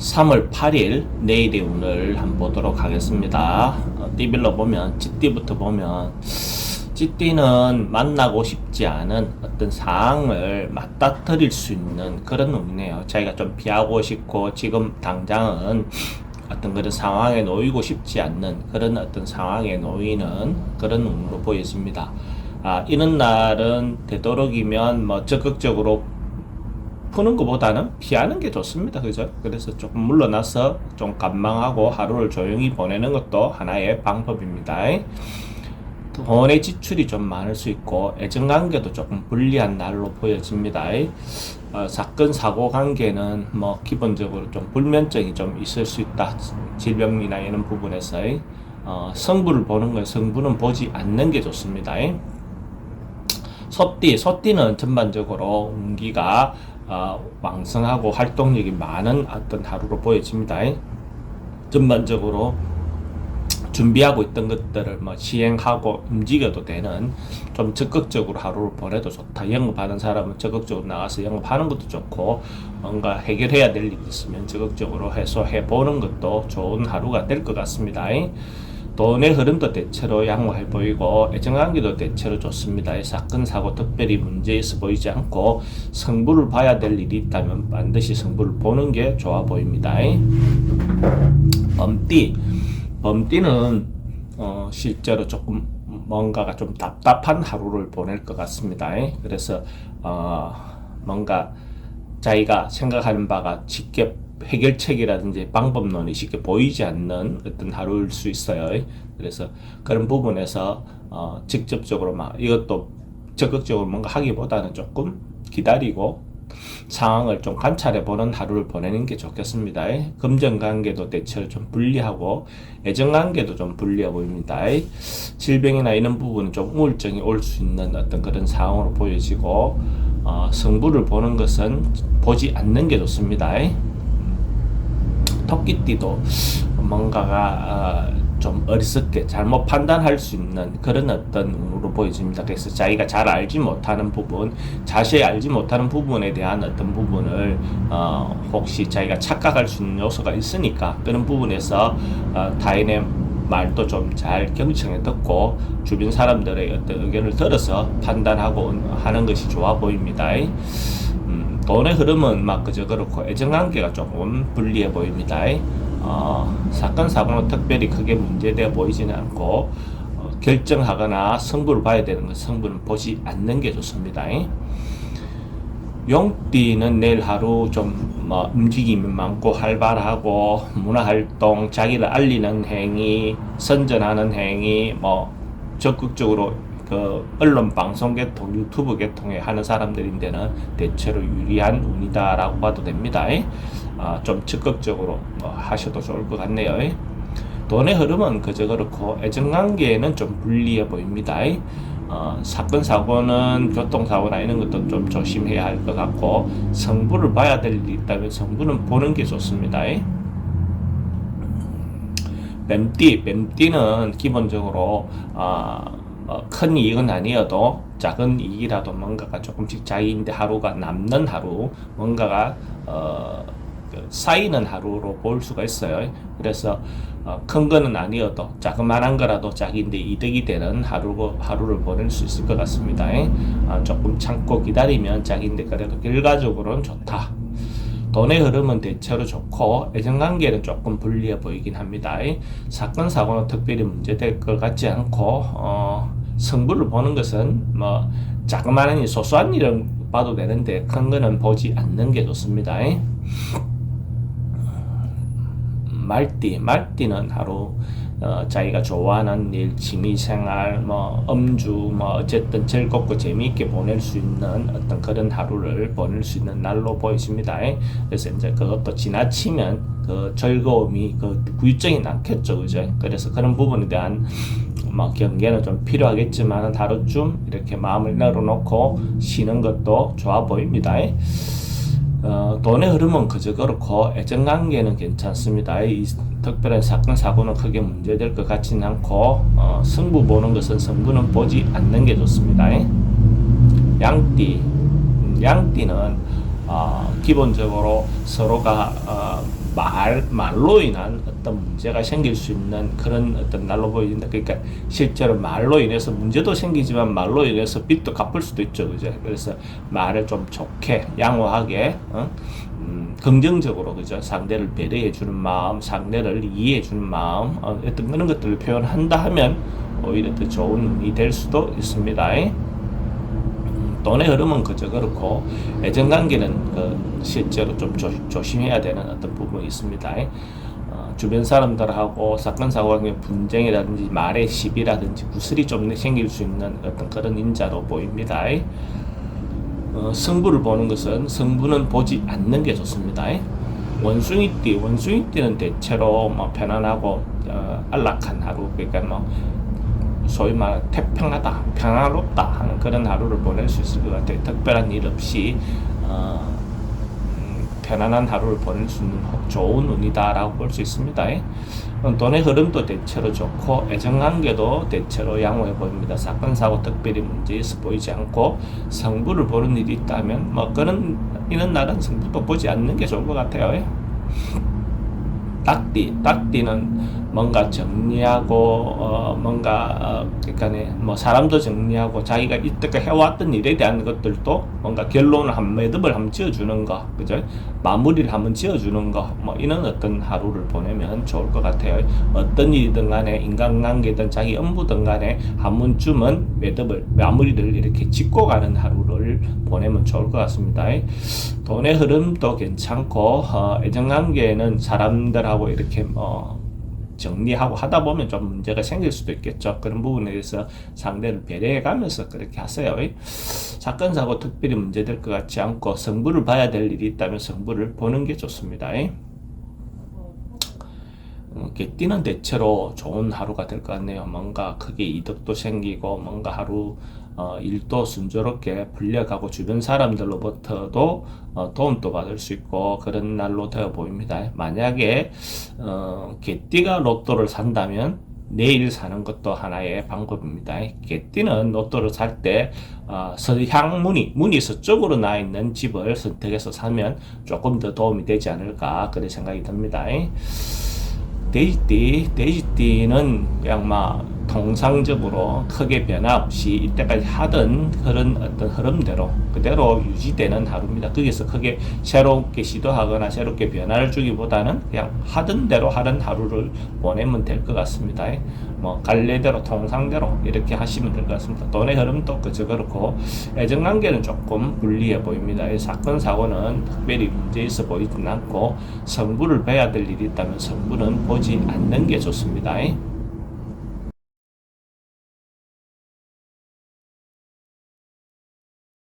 3월 8일 내일의 운을 한번 보도록 하겠습니다. 띠별로 보면 찌띠부터 보면 찌띠는 만나고 싶지 않은 어떤 상황을 맞닥뜨릴 수 있는 그런 운이네요. 자기가 좀 피하고 싶고 지금 당장은 어떤 그런 상황에 놓이고 싶지 않는 그런 어떤 상황에 놓이는 그런 운으로 보여집니다. 이런 날은 되도록이면 뭐 적극적으로 푸는 것보다는 피하는 게 좋습니다. 그죠? 그래서 조금 물러나서 좀 관망하고 하루를 조용히 보내는 것도 하나의 방법입니다. 돈의 지출이 좀 많을 수 있고 애정관계도 조금 불리한 날로 보여집니다. 사건 사고 관계는 뭐 기본적으로 좀 불면증이 좀 있을 수 있다. 질병이나 이런 부분에서 성부를 보는 건 성부는 보지 않는 게 좋습니다. 소띠는 전반적으로 운기가 왕성하고 활동력이 많은 어떤 하루로 보여집니다. 전반적으로 준비하고 있던 것들을 뭐 시행하고 움직여도 되는 좀 적극적으로 하루를 보내도 좋다. 영업하는 사람은 적극적으로 나가서 영업하는 것도 좋고 뭔가 해결해야 될 일이 있으면 적극적으로 해소해 보는 것도 좋은 하루가 될 것 같습니다. 돈의 흐름도 대체로 양호해 보이고 애정관계도 대체로 좋습니다. 사건 사고 특별히 문제 있어 보이지 않고 성부를 봐야 될 일이 있다면 반드시 성부를 보는 게 좋아 보입니다. 범띠는 실제로 조금 뭔가가 좀 답답한 하루를 보낼 것 같습니다. 그래서 뭔가 자기가 생각하는 바가 쉽게 해결책이라든지 방법론이 쉽게 보이지 않는 어떤 하루일 수 있어요. 그래서 그런 부분에서 직접적으로 막 이것도 적극적으로 뭔가 하기보다는 조금 기다리고 상황을 좀 관찰해 보는 하루를 보내는 게 좋겠습니다. 금전관계도 대체로 좀 불리하고 애정관계도 좀 불리해 보입니다. 질병이나 이런 부분은 좀 우울증이 올 수 있는 어떤 그런 상황으로 보여지고 성부를 보는 것은 보지 않는 게 좋습니다. 토끼띠도 뭔가가 좀 어리석게 잘못 판단할 수 있는 그런 어떤 운으로 보여집니다. 그래서 자기가 잘 알지 못하는 부분, 자세히 알지 못하는 부분에 대한 어떤 부분을 혹시 자기가 착각할 수 있는 요소가 있으니까 그런 부분에서 타인의 말도 좀 잘 경청해 듣고 주변 사람들의 어떤 의견을 들어서 판단하고 하는 것이 좋아 보입니다. 돈의 흐름은 막 그저 그렇고 애정관계가 조금 불리해 보입니다. 사건 사고는 특별히 크게 문제되어 보이지는 않고 결정하거나 승부를 봐야 되는 것 승부는 보지 않는 게 좋습니다. 용띠는 내일 하루 좀 움직임이 많고 활발하고 문화활동, 자기를 알리는 행위, 선전하는 행위, 적극적으로 그 언론 방송 계통, 유튜브 계통에 하는 사람들인데는 대체로 유리한 운이다라고 봐도 됩니다. 좀 적극적으로 하셔도 좋을 것 같네요. 돈의 흐름은 그저 그렇고 애정관계에는 좀 불리해 보입니다. 사건 사고는 교통사고나 이런 것도 좀 조심해야 할 것 같고 성부를 봐야 될 일이 있다면 성부는 보는 게 좋습니다. 뱀띠는 기본적으로 큰 이익은 아니어도 작은 이익이라도 뭔가가 조금씩 자기인데 하루가 남는 하루, 뭔가가 쌓이는 하루로 볼 수가 있어요. 그래서 큰 거는 아니어도 자그마한 거라도 자기인데 이득이 되는 하루를 보낼 수 있을 것 같습니다. 조금 참고 기다리면 자기인데 그래도 결과적으로는 좋다. 돈의 흐름은 대체로 좋고 애정관계는 조금 불리해 보이긴 합니다. 사건 사고는 특별히 문제될 것 같지 않고 성부를 보는 것은 자그마한 소소한 일은 봐도 되는데 큰 거는 보지 않는 게 좋습니다. 말띠는 하루 자기가 좋아하는 일, 취미생활, 음주, 어쨌든 즐겁고 재미있게 보낼 수 있는 어떤 그런 하루를 보낼 수 있는 날로 보여집니다. 그래서 이제 그것도 지나치면 그 즐거움이 그 부유증이 남겠죠, 그죠? 그래서 그런 부분에 대한 경계는 좀 필요하겠지만 하루쯤 이렇게 마음을 열어놓고 쉬는 것도 좋아 보입니다. 돈의 흐름은 그저 그렇고 애정관계는 괜찮습니다. 이 특별한 사건 사고는 크게 문제될 것 같지는 않고 승부 보는 것은 승부는 보지 않는 게 좋습니다. 양띠는 기본적으로 서로가 말로 인한 어떤 문제가 생길 수 있는 그런 어떤 날로 보여진다. 그러니까 실제로 말로 인해서 문제도 생기지만 말로 인해서 빚도 갚을 수도 있죠. 그죠? 그래서 말을 좀 좋게, 양호하게, 긍정적으로, 그죠? 상대를 배려해 주는 마음, 상대를 이해해 주는 마음, 어떤 그런 것들을 표현한다 하면 오히려 더 좋은 운이 될 수도 있습니다. 돈의 흐름은 그저 그렇고 애정관계는 실제로 좀 조심해야 되는 어떤 부분이 있습니다. 주변 사람들하고 사건 사고 관계 분쟁이라든지 말의 시비라든지 구슬이 좀 생길 수 있는 어떤 그런 인자로 보입니다. 승부를 보는 것은 승부는 보지 않는 게 좋습니다. 원숭이띠는 대체로 뭐 편안하고 안락한 하루, 그러니까 뭐 소위 말 태평하다, 평화롭다 하는 그런 하루를 보낼 수 있을 것 같아요. 특별한 일 없이 편안한 하루를 보낼 수 있는 좋은 운이다라고 볼 수 있습니다. 돈의 흐름도 대체로 좋고 애정관계도 대체로 양호해 보입니다. 사건 사고 특별히 문제 있어 보이지 않고 승부를 보는 일이 있다면 뭐 그런 이런 날은 승부도 보지 않는 게 좋을 것 같아요. 딱띠는 뭔가 정리하고 그러니까 뭐 사람도 정리하고 자기가 이때까지 해왔던 일에 대한 것들도 뭔가 결론을 매듭을 한번 지어주는 거, 그죠? 마무리를 한번 지어주는 거, 뭐 이런 어떤 하루를 보내면 좋을 것 같아요. 어떤 일이든 간에 인간관계든 자기 업무든 간에 한 번쯤은 마무리를 이렇게 짓고 가는 하루를 보내면 좋을 것 같습니다. 돈의 흐름도 괜찮고 애정관계는 사람들하고 이렇게 정리하고 하다 보면 좀 문제가 생길 수도 있겠죠. 그런 부분에 대해서 상대를 배려해 가면서 그렇게 하세요. 사건 사고 특별히 문제될 것 같지 않고 승부를 봐야 될 일이 있다면 승부를 보는 게 좋습니다. 개띠는 대체로 좋은 하루가 될 것 같네요. 뭔가 크게 이득도 생기고 뭔가 하루 일도 순조롭게 풀려가고 주변 사람들로부터도 도움도 받을 수 있고 그런 날로 되어 보입니다. 만약에 개띠가 로또를 산다면 내일 사는 것도 하나의 방법입니다. 개띠는 로또를 살 때 문이 서쪽으로 나 있는 집을 선택해서 사면 조금 더 도움이 되지 않을까 그런 생각이 듭니다. 돼지띠는 그냥 막 통상적으로 크게 변화 없이 이때까지 하던 그런 어떤 흐름대로 그대로 유지되는 하루입니다. 거기서 크게 새롭게 시도하거나 새롭게 변화를 주기보다는 그냥 하던 대로 하는 하루를 보내면 될 것 같습니다. 뭐 갈래대로 통상대로 이렇게 하시면 될 것 같습니다. 돈의 흐름도 그저 그렇고 애정관계는 조금 불리해 보입니다. 사건 사고는 특별히 문제 있어 보이진 않고 승부를 봐야 될 일이 있다면 승부는 보지 않는 게 좋습니다.